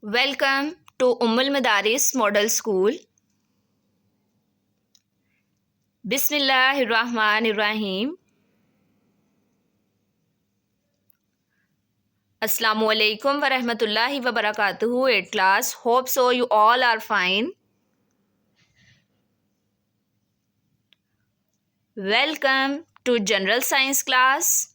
Welcome to Ummul Madaris Model School. Bismillahirrahmanirrahim. Assalamu alaikum wa rahmatullahi wa barakatuhu. 8th class. Hope so you all are fine. Welcome to General Science class.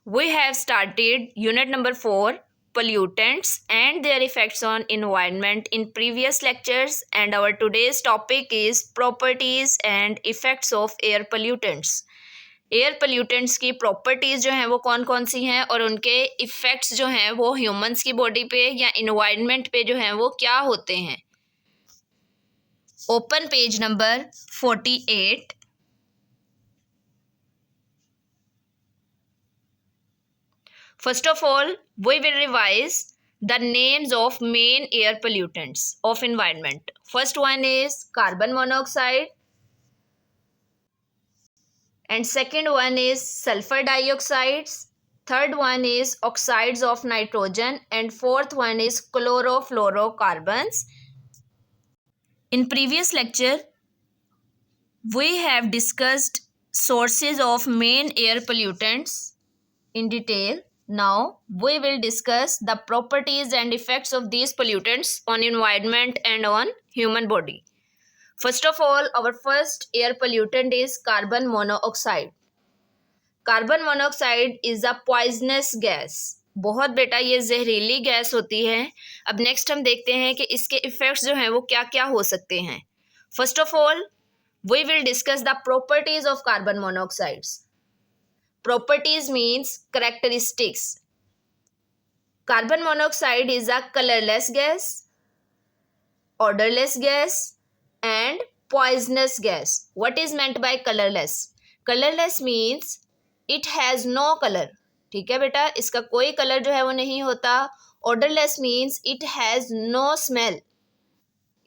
We have started unit number 4, pollutants and their effects on environment in previous lectures, and our today's topic is properties and effects of air pollutants. Air pollutants की properties जो हैं वो कौन कौन सी हैं और उनके effects जो हैं वो ह्यूमंस की बॉडी पे या इन्वायरमेंट पे जो हैं वो क्या होते हैं. Open page number 48. First of all, we will revise the names of main air pollutants of environment. First one is carbon monoxide, and second one is sulfur dioxides. Third one is oxides of nitrogen, and fourth one is chlorofluorocarbons. In previous lecture, we have discussed sources of main air pollutants in detail. Now, we will discuss the properties and effects of these pollutants on environment and on human body. First of all, our first air pollutant is carbon monoxide. Carbon monoxide is a poisonous gas. बहुत बेटा ये जहरीली gas होती है. अब next हम देखते हैं कि इसके इफेक्ट्स जो हैं वो क्या क्या हो सकते हैं. First of all, we will discuss the properties of carbon monoxides. Properties means characteristics. Carbon monoxide is a colorless gas, odorless gas, and poisonous gas. What is meant by colorless? Colorless means it has no color. ठीक है बेटा, इसका कोई colour जो है वो नहीं होता. Odorless means it has no smell.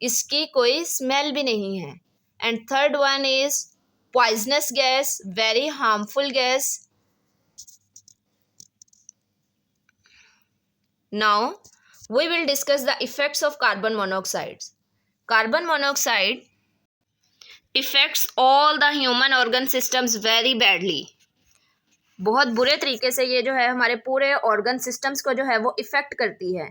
इसकी कोई स्मेल भी नहीं है. And third one is poisonous gas, very harmful gas. Now, we will discuss the effects of carbon monoxide. Carbon monoxide affects all the human organ systems very badly. बहुत बुरे तरीके से ये जो है हमारे पूरे ऑर्गन सिस्टम्स को जो है वो इफ़ेक्ट करती है,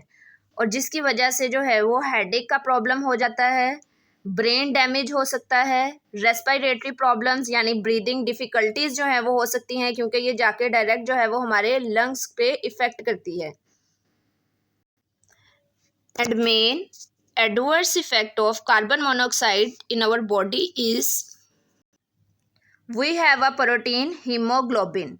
और जिसकी वजह से जो है वो हेडेक का प्रॉब्लम हो जाता है, ब्रेन डैमेज हो सकता है, रेस्पिरेटरी प्रॉब्लम्स यानी ब्रीदिंग डिफ़िकल्टीज़ जो है वो हो सकती हैं, क्योंकि ये जाके डायरेक्ट जो है वो हमारे लंग्स पे इफ़ेक्ट करती है. And main adverse effect of carbon monoxide in our body is we have a protein hemoglobin.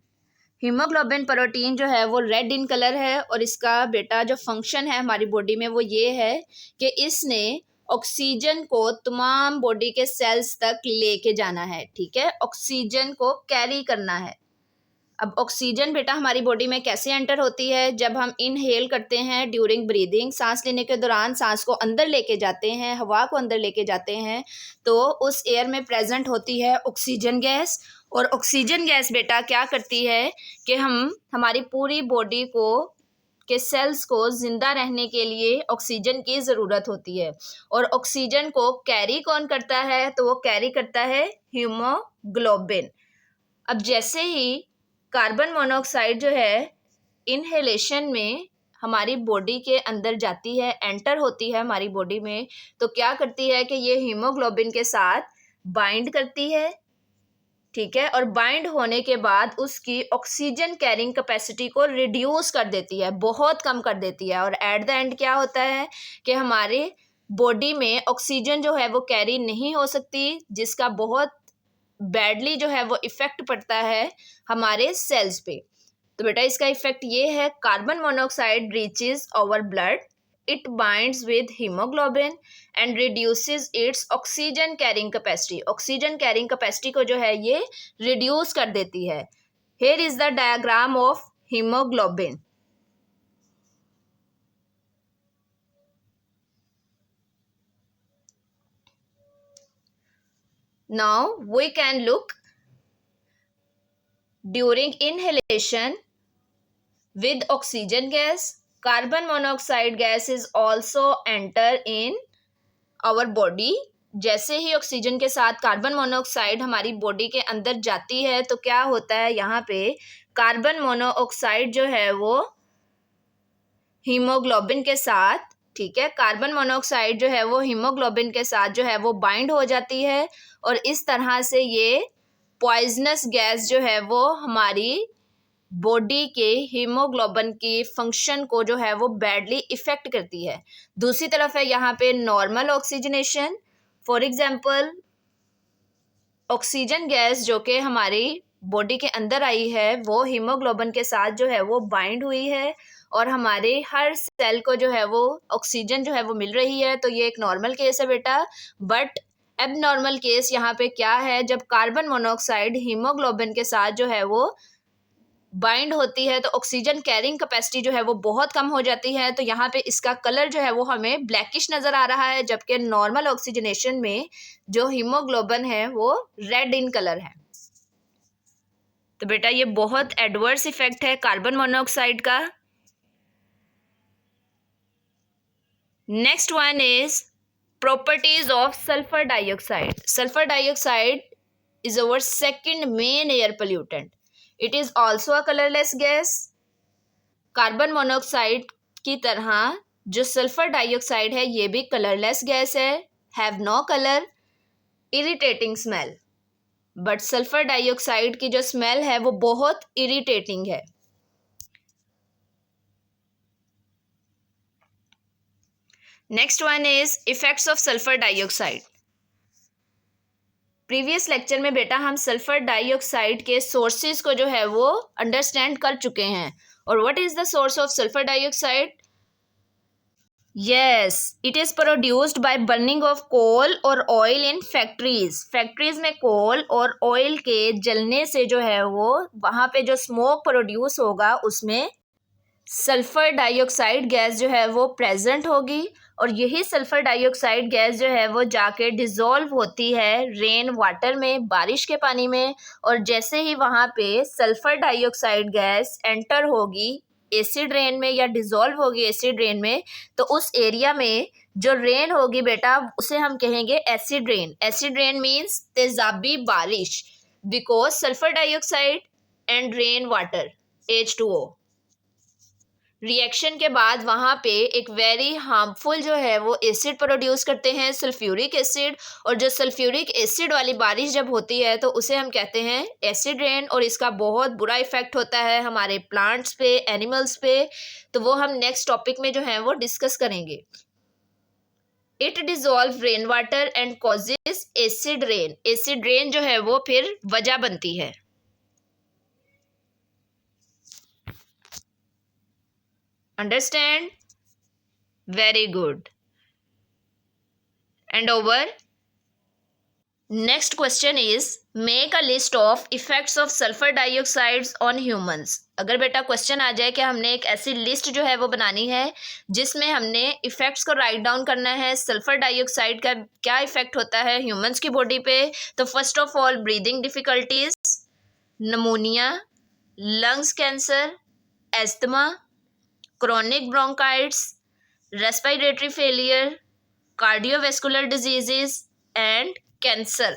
Haemoglobin protein जो है वो रेड इन कलर है, और इसका बेटा जो फंक्शन है हमारी बॉडी में वो ये है कि इसने ऑक्सीजन को तमाम बॉडी के सेल्स तक लेके जाना है. ठीक है, ऑक्सीजन को कैरी करना है. अब ऑक्सीजन बेटा हमारी बॉडी में कैसे एंटर होती है? जब हम इनहेल करते हैं ड्यूरिंग ब्रीदिंग, सांस लेने के दौरान सांस को अंदर लेके जाते हैं, हवा को अंदर लेके जाते हैं, तो उस एयर में प्रेजेंट होती है ऑक्सीजन गैस. और ऑक्सीजन गैस बेटा क्या करती है कि हमारी पूरी बॉडी को के सेल्स को ज़िंदा रहने के लिए ऑक्सीजन की ज़रूरत होती है. और ऑक्सीजन को कैरी कौन करता है? तो वो कैरी करता है हीमोग्लोबिन. अब जैसे ही कार्बन मोनोऑक्साइड जो है इनहेलेशन में हमारी बॉडी के अंदर जाती है, एंटर होती है हमारी बॉडी में, तो क्या करती है कि ये हीमोग्लोबिन के साथ बाइंड करती है. ठीक है, और बाइंड होने के बाद उसकी ऑक्सीजन कैरिंग कैपेसिटी को रिड्यूस कर देती है, बहुत कम कर देती है. और एट द एंड क्या होता है कि हमारे बॉडी में ऑक्सीजन जो है वो कैरी नहीं हो सकती, जिसका बहुत बैडली जो है वो इफ़ेक्ट पड़ता है हमारे सेल्स पे. तो बेटा इसका इफ़ेक्ट ये है, carbon monoxide reaches our blood, it binds with haemoglobin and reduces its oxygen carrying capacity. Oxygen carrying capacity को जो है ये रिड्यूस कर देती है. Here is the diagram of haemoglobin. Now we can look during inhalation with oxygen gas, carbon monoxide gas is also enter in our body. जैसे ही oxygen के साथ कार्बन मोनोऑक्साइड हमारी बॉडी के अंदर जाती है तो क्या होता है, यहाँ पे कार्बन मोनोऑक्साइड जो है वो हीमोग्लोबिन के साथ, ठीक है, कार्बन मोनोऑक्साइड जो है वो हीमोग्लोबिन के साथ जो है वो बाइंड हो जाती है और इस तरह से ये पॉइजनस गैस जो है वो हमारी बॉडी के हीमोग्लोबिन की फंक्शन को जो है वो बैडली इफेक्ट करती है। दूसरी तरफ है यहाँ पे normal oxygenation. For example oxygen gas जो कि हमारी बॉडी के अंदर आई है वो हीमोग्लोबिन के साथ जो है वो बाइंड हुई है और हमारे हर सेल को जो है वो ऑक्सीजन जो है वो मिल रही है, तो ये एक नॉर्मल केस है बेटा। बट एबनॉर्मल केस यहाँ पे क्या है, जब कार्बन मोनोऑक्साइड हीमोग्लोबिन के साथ जो है वो बाइंड होती है तो ऑक्सीजन कैरिंग कैपेसिटी जो है वो बहुत कम हो जाती है, तो यहाँ पे इसका कलर जो है वो हमें ब्लैकिश नज़र आ रहा है, जबकि नॉर्मल ऑक्सीजनेशन में जो हीमोग्लोबिन है वो रेड इन कलर है। तो बेटा ये बहुत एडवर्स इफेक्ट है कार्बन मोनोऑक्साइड का। Next one is properties of sulphur dioxide. Sulphur dioxide is our second main air pollutant. It is also a colourless gas. Carbon monoxide की तरह जो सल्फर डाइऑक्साइड है ये भी कलरलेस गैस है, have no colour, irritating smell. But sulphur dioxide की जो smell है वो बहुत इरिटेटिंग है। Next one is effects of sulphur dioxide. Previous lecture में बेटा हम सल्फर डाइऑक्साइड के सोर्सेज को जो है वो अंडरस्टैंड कर चुके हैं। और what is the source of sulphur dioxide? Yes, it is produced by burning of coal और ऑयल इन फैक्ट्रीज। फैक्ट्रीज में कोल और ऑयल के जलने से जो है वो वहाँ पे जो स्मोक प्रोड्यूस होगा उसमें सल्फर डाइऑक्साइड गैस जो है वो प्रेजेंट होगी और यही सल्फर डाइऑक्साइड गैस जो है वो जाके डिज़ोल्व होती है रेन वाटर में, बारिश के पानी में। और जैसे ही वहाँ पे सल्फर डाइऑक्साइड गैस एंटर होगी एसिड रेन में या डिज़ोल्व होगी एसिड रेन में, तो उस एरिया में जो रेन होगी बेटा उसे हम कहेंगे acid rain. Acid rain means तेजाबी बारिश, because sulphur dioxide and rain water H2O reaction के बाद वहाँ पे एक वेरी हार्मफुल जो है वो एसिड प्रोड्यूस करते हैं, सल्फ्यूरिक एसिड। और जो सल्फ्यूरिक एसिड वाली बारिश जब होती है तो उसे हम कहते हैं एसिड रेन और इसका बहुत बुरा इफेक्ट होता है हमारे प्लांट्स पे, एनिमल्स पे। तो वो हम नेक्स्ट टॉपिक में जो है वो डिस्कस करेंगे। It dissolve rain water and causes acid rain. Acid rain जो है वो फिर वजह बनती है। Understand? Very good. And over. Next question is make a list of effects of sulfur dioxides on humans. अगर बेटा क्वेश्चन आ जाए कि हमने एक ऐसी लिस्ट जो है वो बनानी है जिसमें हमने इफेक्ट्स को राइट डाउन करना है, सल्फर डाइऑक्साइड का क्या इफेक्ट होता है ह्यूमंस की बॉडी पे, तो first of all breathing difficulties, pneumonia, lungs cancer, asthma, chronic bronchitis, respiratory failure, cardiovascular diseases and cancer.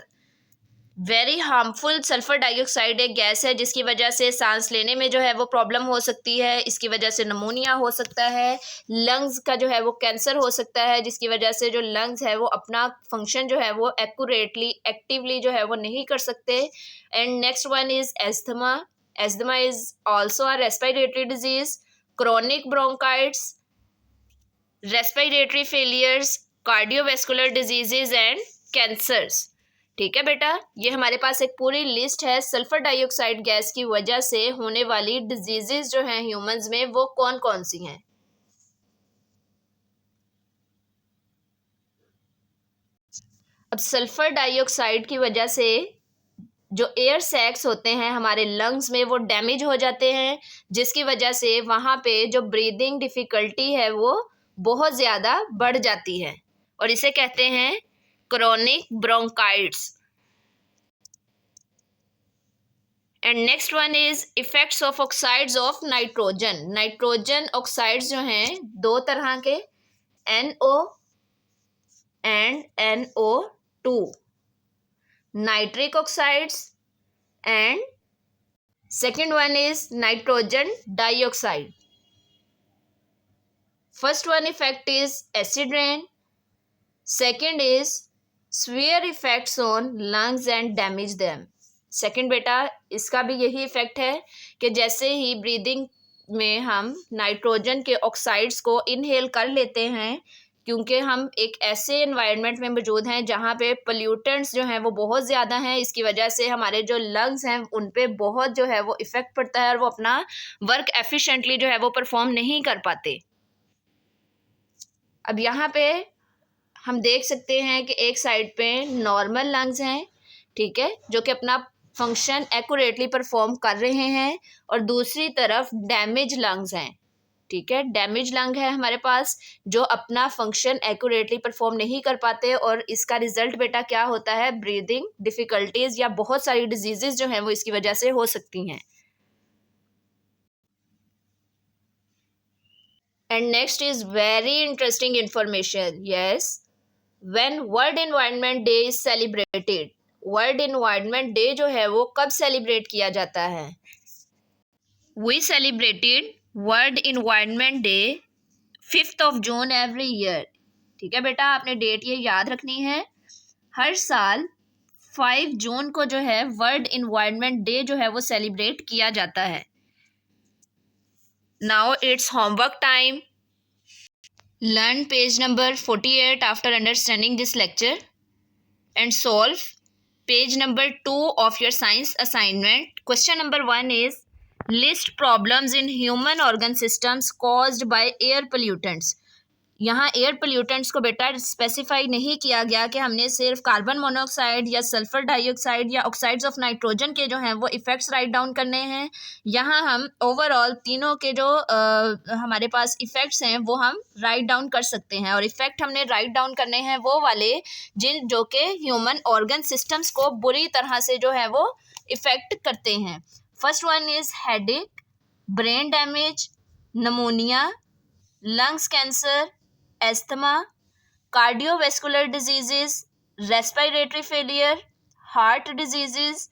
Very harmful sulphur dioxide एक गैस है जिसकी वजह से सांस लेने में जो है वो प्रॉब्लम हो सकती है, इसकी वजह से नमोनिया हो सकता है, लंग्स का जो है वो कैंसर हो सकता है जिसकी वजह से जो लंग्स है वो अपना फंक्शन जो है वो एक्यूरेटली एक्टिवली जो है वो नहीं कर सकते। And next one is asthma. Asthma is also a respiratory disease, chronic bronchitis, respiratory failures, cardiovascular diseases and cancers। ठीक है बेटा, ये हमारे पास एक पूरी लिस्ट है सल्फर डाइऑक्साइड गैस की वजह से होने वाली डिजीजेस जो हैं ह्यूमंस में वो कौन कौन सी हैं। अब सल्फर डाइऑक्साइड की वजह से जो एयर सैक्स होते हैं हमारे लंग्स में वो डैमेज हो जाते हैं जिसकी वजह से वहाँ पे जो ब्रीदिंग डिफ़िकल्टी है वो बहुत ज़्यादा बढ़ जाती है और इसे कहते हैं chronic bronchitis. And next one is effects of oxides of nitrogen. Nitrogen oxides जो हैं दो तरह के, NO and NO2, nitric oxides and second one is nitrogen dioxide. First one effect is acid rain. Second is severe effects on lungs and damage them. Second बेटा इसका भी यही effect है कि जैसे ही ब्रीदिंग में हम नाइट्रोजन के ऑक्साइड्स को इनहेल कर लेते हैं, क्योंकि हम एक ऐसे एनवायरनमेंट में मौजूद हैं जहाँ पे पोल्यूटेंट्स जो हैं वो बहुत ज़्यादा हैं, इसकी वजह से हमारे जो लंग्स हैं उन पे बहुत जो है वो इफ़ेक्ट पड़ता है और वो अपना वर्क एफिशिएंटली जो है वो परफॉर्म नहीं कर पाते। अब यहाँ पे हम देख सकते हैं कि एक साइड पे नॉर्मल लंग्स हैं, ठीक है, जो कि अपना फंक्शन एक्यूरेटली परफॉर्म कर रहे हैं, और दूसरी तरफ डैमेज लंग्स हैं, ठीक है, डैमेज लंग है हमारे पास जो अपना फंक्शन एक्यूरेटली परफॉर्म नहीं कर पाते, और इसका रिजल्ट बेटा क्या होता है, ब्रीदिंग डिफिकल्टीज या बहुत सारी डिजीजेस जो हैं वो इसकी वजह से हो सकती हैं। And next is very interesting information. Yes, when world environment day is celebrated, world environment day जो है वो कब सेलिब्रेट किया जाता है? We celebrated world environment day 5 June every year. ठीक है बेटा, आपने डेट ये याद रखनी है, हर साल 5 जून को जो है वर्ल्ड इन्वायरमेंट डे जो है वो सेलिब्रेट किया जाता है। Now it's homework time. Learn page number 48 after understanding this lecture and solve page number 2 of your science assignment. Question number 1 is list problems in human organ systems caused by air pollutants. यहाँ air pollutants को बेटा specify नहीं किया गया कि हमने सिर्फ carbon monoxide या सल्फर डाइऑक्साइड या ऑक्साइड्स ऑफ नाइट्रोजन के जो हैं वो इफ़ेक्ट्स राइट डाउन करने हैं। यहाँ हम ओवरऑल तीनों के जो हमारे पास इफ़ेक्ट्स हैं वो हम राइट डाउन कर सकते हैं, और इफ़ेक्ट हमने राइट डाउन करने हैं वो वाले जो कि ह्यूमन ऑर्गन सिस्टम्स को बुरी तरह से जो है वो इफ़ेक्ट करते हैं। First one is headache, brain damage, pneumonia, lungs cancer, asthma, cardiovascular diseases, respiratory failure, heart diseases,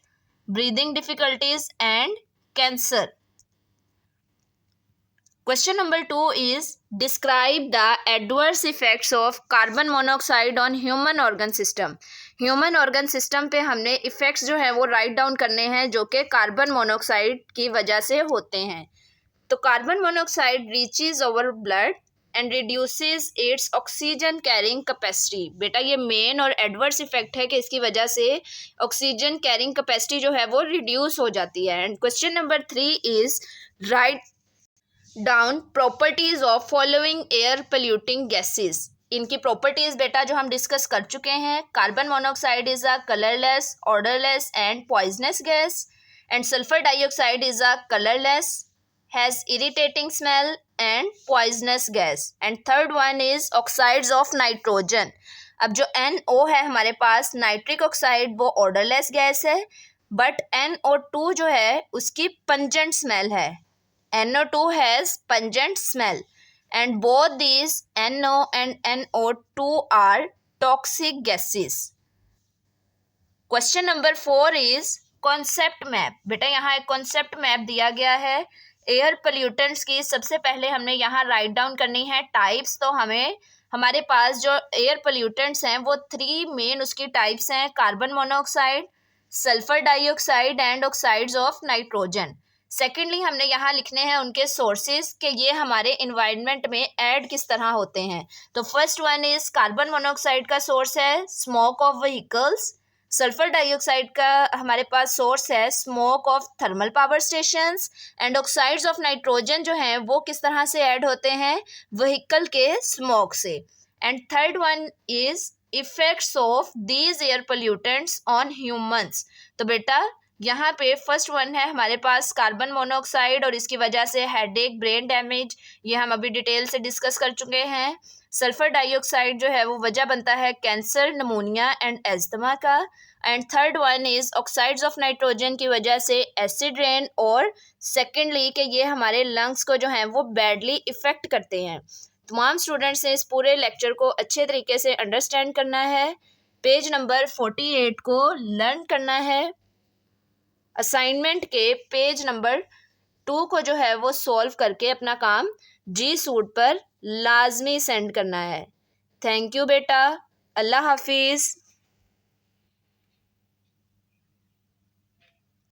breathing difficulties and cancer. Question number 2 is describe the adverse effects of carbon monoxide on human organ system. Human organ system पे हमने effects जो है वो write down करने हैं जो कि carbon monoxide की वजह से होते हैं। तो carbon monoxide reaches over blood and reduces its oxygen carrying capacity. बेटा ये मेन और एडवर्स इफेक्ट है कि इसकी वजह से ऑक्सीजन कैरिंग कैपेसिटी जो है वो रिड्यूस हो जाती है। And question number 3 is write down properties of following air polluting gases. इनकी प्रॉपर्टीज बेटा जो हम डिस्कस कर चुके हैं, carbon monoxide is a colourless, odourless and poisonous gas, and sulphur dioxide is a colourless, has irritating smell and poisonous gas. And third one is oxides of nitrogen. अब जो NO है हमारे पास, नाइट्रिक ऑक्साइड, वो odourless gas है, but NO2 जो है उसकी pungent smell है। NO2 has pungent smell and both these NO and NO2 are toxic gases. Question number 4 is concept map. बेटा यहाँ एक concept map दिया गया है एयर पोल्यूटेंट्स की। सबसे पहले हमने यहाँ राइट डाउन करनी है टाइप्स। तो हमें हमारे पास जो एयर पोल्यूटेंट्स हैं वो 3 मेन उसकी टाइप्स हैं, carbon monoxide, sulphur dioxide and oxides of nitrogen. Secondly हमने यहाँ लिखने हैं उनके सोर्सेज कि ये हमारे इन्वायरमेंट में ऐड किस तरह होते हैं। तो first one is carbon monoxide का सोर्स है smoke of vehicles, sulphur dioxide का हमारे पास सोर्स है smoke of thermal power stations, and oxides of nitrogen जो हैं वो किस तरह से ऐड होते हैं, व्हीकल के स्मोक से। And third one is effects of these air pollutants on humans. तो बेटा यहाँ पे फर्स्ट वन है हमारे पास कार्बन मोनोऑक्साइड और इसकी वजह से हेडेक, ब्रेन डैमेज, ये हम अभी डिटेल से डिस्कस कर चुके हैं। सल्फर डाइऑक्साइड जो है वो वजह बनता है कैंसर, नमोनिया एंड एस्थमा का। And third one is oxides of nitrogen की वजह से एसिड रेन, और सेकेंडली कि ये हमारे लंग्स को जो है वो बैडली इफ़ेक्ट करते हैं। तमाम स्टूडेंट्स ने इस पूरे लेक्चर को अच्छे तरीके से अंडरस्टैंड करना है, पेज नंबर 48 को लर्न करना है, असाइनमेंट के पेज नंबर 2 को जो है वो सॉल्व करके अपना काम जी सूट पर लाजमी सेंड करना है। थैंक यू बेटा, अल्लाह हाफिज़।